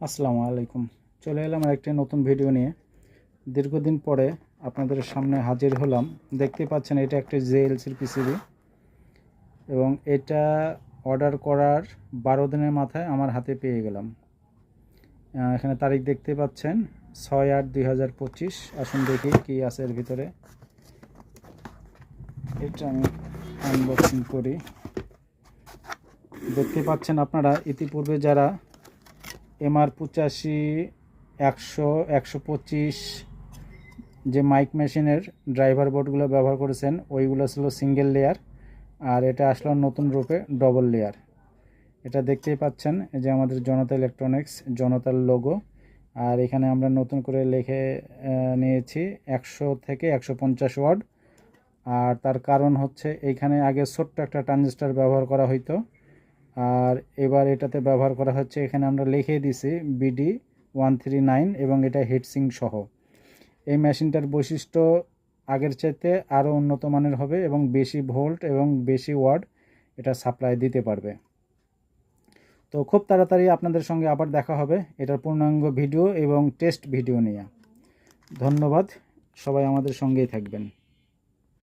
আসসালামু আলাইকুম। চলে এলাম আরেকটি নতুন ভিডিও নিয়ে। দীর্ঘদিন পরে আপনাদের সামনে হাজির হলাম। দেখতে পাচ্ছেন এটা একটা জেএলসির পিসিবি এবং এটা অর্ডার করার 12 দিনের মাথায় আমার হাতে পেয়ে গেলাম। এখানে তারিখ দেখতে পাচ্ছেন 6/8/2025। আসুন দেখি কি আছে এর ভিতরে। এটা আমি আনবক্সিং করি। দেখতে পাচ্ছেন আপনারা ইতিপূর্বে যারা MR85 100 125 যে মাইক মেশিনের ড্রাইভার বোর্ডগুলো ব্যবহার করেছেন ওইগুলো ছিল সিঙ্গেল লেয়ার, আর এটা আসলো নতুন রূপে ডবল লেয়ার। এটা দেখতেই পাচ্ছেন যে আমাদের জনতা ইলেকট্রনিক্স জনতার লোগো, আর এখানে আমরা নতুন করে লিখে নিয়েছি 100 থেকে 150 ওয়াট। আর তার কারণ হচ্ছে এইখানে আগে ছোট্ট একটা ট্রানজিস্টর ব্যবহার করা হইতো, আর এবার এটাতে ব্যবহার করা হচ্ছে, এখানে আমরা লিখে দিছি BD139 এবং এটা হিটসিং সহ। এই মেশিনটার বৈশিষ্ট্য আগের চাইতে আরও উন্নত মানের হবে এবং বেশি ভোল্ট এবং বেশি ওয়াট এটা সাপ্লাই দিতে পারবে। তো খুব তাড়াতাড়ি আপনাদের সঙ্গে আবার দেখা হবে এটার পূর্ণাঙ্গ ভিডিও এবং টেস্ট ভিডিও নিয়ে। ধন্যবাদ, সবাই আমাদের সঙ্গেই থাকবেন।